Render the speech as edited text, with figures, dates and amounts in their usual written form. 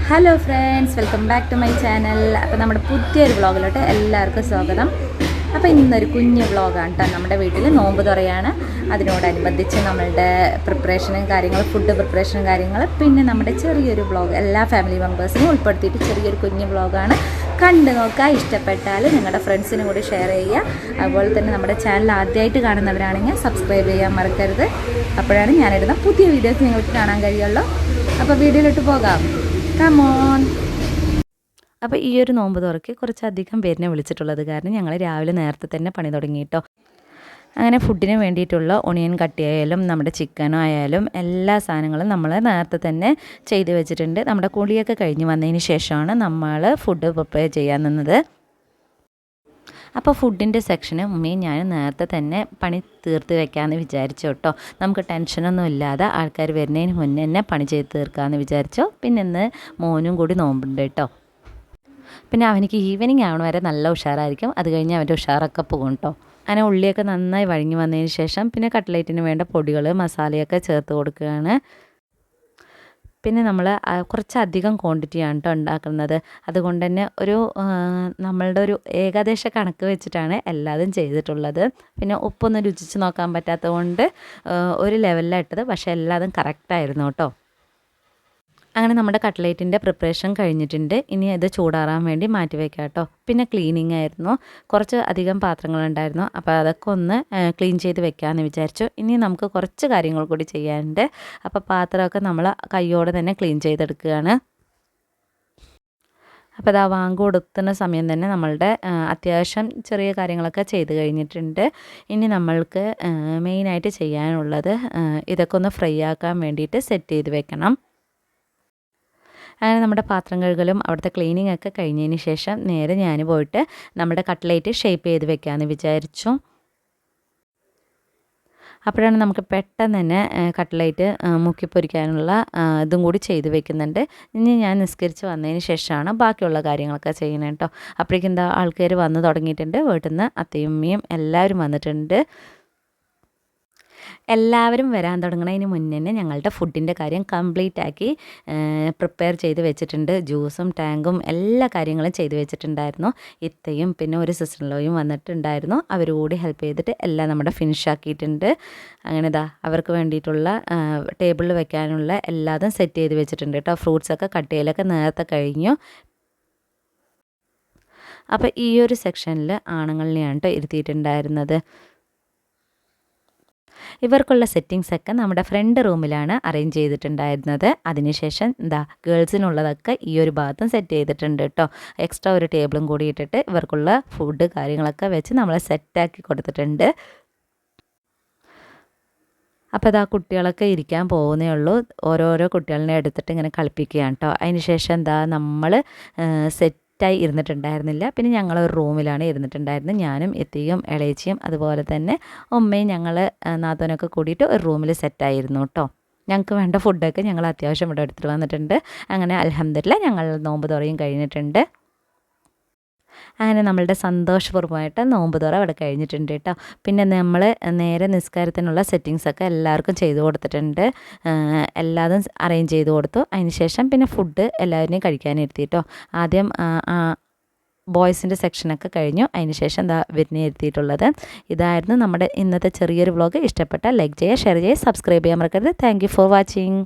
Hello friends, welcome back to my channel. അപ്പോൾ നമ്മുടെ പുതിയൊരു വ്ളോഗിലോട്ട് എല്ലാവർക്കും സ്വാഗതം. അപ്പോൾ ഇന്നൊരു കുഞ്ഞ് വ്ളോഗാണ് കേട്ടോ. നമ്മുടെ വീട്ടിൽ നോമ്പ് തുറയാണ്. അതിനോടനുബന്ധിച്ച് നമ്മളുടെ പ്രിപ്പറേഷനും കാര്യങ്ങളും, ഫുഡ് പ്രിപ്പറേഷനും കാര്യങ്ങൾ, പിന്നെ നമ്മുടെ ചെറിയൊരു വ്ളോഗ് എല്ലാ ഫാമിലി മെമ്പേഴ്സിനും ഉൾപ്പെടുത്തിയിട്ട് ചെറിയൊരു കുഞ്ഞ് വ്ളോഗാണ്. കണ്ടു നോക്കുക, ഇഷ്ടപ്പെട്ടാൽ നിങ്ങളുടെ ഫ്രണ്ട്സിനും കൂടി ഷെയർ ചെയ്യുക. അതുപോലെ തന്നെ നമ്മുടെ ചാനൽ ആദ്യമായിട്ട് കാണുന്നവരാണെങ്കിൽ സബ്സ്ക്രൈബ് ചെയ്യാൻ മറക്കരുത്. അപ്പോഴാണ് ഞാനിടുന്ന പുതിയ വീഡിയോസ് നിങ്ങൾക്ക് കാണാൻ കഴിയുള്ളൂ. അപ്പോൾ വീഡിയോയിലോട്ട് പോകാം. കമോൺ. അപ്പോൾ ഈ ഒരു നോമ്പ് തുറക്ക് കുറച്ചധികം പേരിനെ വിളിച്ചിട്ടുള്ളത് കാരണം ഞങ്ങൾ രാവിലെ നേരത്തെ തന്നെ പണി തുടങ്ങി കേട്ടോ. അങ്ങനെ ഫുഡിന് വേണ്ടിയിട്ടുള്ള ഒണിയൻ കട്ടിയായാലും നമ്മുടെ ചിക്കനോ ആയാലും എല്ലാ സാധനങ്ങളും നമ്മൾ നേരത്തെ തന്നെ ചെയ്ത് വെച്ചിട്ടുണ്ട്. നമ്മുടെ കുളിയൊക്കെ കഴിഞ്ഞ് വന്നതിന് ശേഷമാണ് നമ്മൾ ഫുഡ് പ്രിപ്പയർ ചെയ്യാൻ നിന്നത്. അപ്പോൾ ഫുഡിൻ്റെ സെക്ഷന് ഉമ്മയും ഞാൻ നേരത്തെ തന്നെ പണി തീർത്ത് വെക്കാമെന്ന് വിചാരിച്ചു കേട്ടോ. നമുക്ക് ടെൻഷനൊന്നും ഇല്ലാതെ ആൾക്കാർ വരുന്നതിന് മുന്നേ തന്നെ പണി ചെയ്ത് തീർക്കാമെന്ന് വിചാരിച്ചു. പിന്നെ ഇന്ന് മോനും കൂടി നോമ്പുണ്ട് കേട്ടോ. പിന്നെ അവനിക്ക് ഈവനിങ് ആവണ വരെ നല്ല ഉഷാറായിരിക്കും. അത് കഴിഞ്ഞ് അവൻ്റെ ഉഷാറൊക്കെ പോകും കേട്ടോ. അങ്ങനെ ഉള്ളിയൊക്കെ നന്നായി വഴങ്ങി വന്നതിന് ശേഷം പിന്നെ കട്ട്ലേറ്റിന് വേണ്ട പൊടികൾ, മസാലയൊക്കെ ചേർത്ത് കൊടുക്കുകയാണ്. പിന്നെ നമ്മൾ കുറച്ചധികം ക്വാണ്ടിറ്റിയാണ് കേട്ടോ ഉണ്ടാക്കുന്നത്. അതുകൊണ്ട് തന്നെ നമ്മളുടെ ഒരു ഏകദേശ കണക്ക് വെച്ചിട്ടാണ് എല്ലാതും ചെയ്തിട്ടുള്ളത്. പിന്നെ ഉപ്പൊന്നും രുചിച്ച് നോക്കാൻ പറ്റാത്തത് കൊണ്ട് ഒരു ലെവലിലായിട്ടത്, പക്ഷേ എല്ലാതും കറക്റ്റായിരുന്നു കേട്ടോ. അങ്ങനെ നമ്മുടെ കട്ട്ലേറ്റിൻ്റെ പ്രിപ്പറേഷൻ കഴിഞ്ഞിട്ടുണ്ട്. ഇനി ഇത് ചൂടാറാൻ വേണ്ടി മാറ്റി വയ്ക്കാം കേട്ടോ. പിന്നെ ക്ലീനിങ് ആയിരുന്നു, കുറച്ച് അധികം പാത്രങ്ങളുണ്ടായിരുന്നു. അപ്പോൾ അതൊക്കെ ഒന്ന് ക്ലീൻ ചെയ്ത് വെക്കാമെന്ന് വിചാരിച്ചു. ഇനി നമുക്ക് കുറച്ച് കാര്യങ്ങൾ കൂടി ചെയ്യാനുണ്ട്. അപ്പോൾ പാത്രമൊക്കെ നമ്മൾ കൈയോടെ തന്നെ ക്ലീൻ ചെയ്തെടുക്കുകയാണ്. അപ്പോൾ അത് വാങ്ങ് കൊടുക്കുന്ന സമയം തന്നെ നമ്മളുടെ അത്യാവശ്യം ചെറിയ കാര്യങ്ങളൊക്കെ ചെയ്ത് കഴിഞ്ഞിട്ടുണ്ട്. ഇനി നമ്മൾക്ക് മെയിനായിട്ട് ചെയ്യാനുള്ളത് ഇതൊക്കെ ഒന്ന് ഫ്രൈ ആക്കാൻ വേണ്ടിയിട്ട് സെറ്റ് ചെയ്ത് വെക്കണം. അങ്ങനെ നമ്മുടെ പാത്രം കഴുകലും അവിടുത്തെ ക്ലീനിങ് ഒക്കെ കഴിഞ്ഞതിന് ശേഷം നേരെ ഞാൻ പോയിട്ട് നമ്മുടെ കട്ട്ലേറ്റ് ഷേപ്പ് ചെയ്ത് വെക്കാമെന്ന് വിചാരിച്ചു. അപ്പോഴാണ് നമുക്ക് പെട്ടെന്ന് തന്നെ കട്ട്ലേറ്റ് മുക്കി പൊരിക്കാനുള്ള ഇതും കൂടി ചെയ്ത് വെക്കുന്നുണ്ട്. ഇനി ഞാൻ നിസ്കരിച്ച് വന്നതിന് ശേഷമാണ് ബാക്കിയുള്ള കാര്യങ്ങളൊക്കെ ചെയ്യുന്നത് കേട്ടോ. അപ്പോഴേക്കും ആൾക്കാർ വന്ന് തുടങ്ങിയിട്ടുണ്ട്. വീട്ടിൽ നിന്ന് അത്തയും അമ്മയും എല്ലാവരും വന്നിട്ടുണ്ട്. എല്ലാവരും വരാൻ തുടങ്ങുന്നതിന് മുന്നേ തന്നെ ഞങ്ങളുടെ ഫുഡിൻ്റെ കാര്യം കംപ്ലീറ്റ് ആക്കി പ്രിപ്പയർ ചെയ്ത് വെച്ചിട്ടുണ്ട്. ജ്യൂസും ടാങ്കും എല്ലാ കാര്യങ്ങളും ചെയ്ത് വെച്ചിട്ടുണ്ടായിരുന്നു. ഇത്തയും പിന്നെ ഒരു സിസ്റ്ററിലോയും വന്നിട്ടുണ്ടായിരുന്നു. അവർ കൂടി ഹെൽപ്പ് ചെയ്തിട്ട് എല്ലാം നമ്മുടെ ഫിനിഷ് ആക്കിയിട്ടുണ്ട്. അങ്ങനെ അവർക്ക് വേണ്ടിയിട്ടുള്ള ടേബിളിൽ വെക്കാനുള്ള എല്ലാതും സെറ്റ് ചെയ്ത് വെച്ചിട്ടുണ്ട് കേട്ടോ. ഫ്രൂട്ട്സൊക്കെ കട്ട് ചെയ്യലൊക്കെ നേരത്തെ കഴിഞ്ഞു. അപ്പോൾ ഈ ഒരു സെക്ഷനിൽ ആണുങ്ങളിനെയാണ് കേട്ടോ ഇരുത്തിയിട്ടുണ്ടായിരുന്നത്. ഇവർക്കുള്ള സെറ്റിങ്സൊക്കെ നമ്മുടെ ഫ്രണ്ട് റൂമിലാണ് അറേഞ്ച് ചെയ്തിട്ടുണ്ടായിരുന്നത്. അതിനുശേഷം ഗേൾസിനുള്ളതൊക്കെ ഈ ഒരു ഭാഗത്തും സെറ്റ് ചെയ്തിട്ടുണ്ട് കേട്ടോ. എക്സ്ട്രാ ഒരു ടേബിളും കൂടി ഇട്ടിട്ട് ഇവർക്കുള്ള ഫുഡ് കാര്യങ്ങളൊക്കെ വെച്ച് നമ്മൾ സെറ്റാക്കി കൊടുത്തിട്ടുണ്ട്. അപ്പോൾ കുട്ടികളൊക്കെ ഇരിക്കാൻ പോകുന്നേ ഉള്ളൂ. ഓരോരോ കുട്ടികളെ എടുത്തിട്ട് ഇങ്ങനെ കളിപ്പിക്കുകയാണ് കേട്ടോ. അതിന് ശേഷം നമ്മൾ സെറ്റായി ഇരുന്നിട്ടുണ്ടായിരുന്നില്ല. പിന്നെ ഞങ്ങൾ ഒരു റൂമിലാണ് ഇരുന്നിട്ടുണ്ടായിരുന്നത്. ഞാനും എത്തിയും ഇളയച്ചിയും അതുപോലെ തന്നെ ഉമ്മയും ഞങ്ങൾ നാത്തോനൊക്കെ കൂടിയിട്ട് ഒരു റൂമിൽ സെറ്റായിരുന്നു കേട്ടോ. ഞങ്ങൾക്ക് വേണ്ട ഫുഡൊക്കെ ഞങ്ങൾ അത്യാവശ്യം ഇവിടെ എടുത്തിട്ട് വന്നിട്ടുണ്ട്. അങ്ങനെ അൽഹംദുലില്ലാ ഞങ്ങൾ നോമ്പ് തുറയും കഴിഞ്ഞിട്ടുണ്ട്. അങ്ങനെ നമ്മളുടെ സന്തോഷപൂർവ്വമായിട്ട് നോമ്പ് തുറ അവിടെ കഴിഞ്ഞിട്ടുണ്ട് കേട്ടോ. പിന്നെ നമ്മൾ നേരെ നിസ്കാരത്തിനുള്ള സെറ്റിങ്സൊക്കെ എല്ലാവർക്കും ചെയ്ത് കൊടുത്തിട്ടുണ്ട്. എല്ലാതും അറേഞ്ച് ചെയ്ത് കൊടുത്തു. അതിന് ശേഷം പിന്നെ ഫുഡ് എല്ലാവരെയും കഴിക്കാനിരുത്തി കേട്ടോ. ആദ്യം ബോയ്സിൻ്റെ സെക്ഷനൊക്കെ കഴിഞ്ഞു. അതിന് ശേഷം ഇവരിനെ എത്തിയിട്ടുള്ളത്. ഇതായിരുന്നു നമ്മുടെ ഇന്നത്തെ ചെറിയൊരു വ്ളോഗ്. ഇഷ്ടപ്പെട്ടാൽ ലൈക്ക് ചെയ്യുക, ഷെയർ ചെയ്യുക, സബ്സ്ക്രൈബ് ചെയ്യാൻ മറക്കരുത്. Thank you for watching.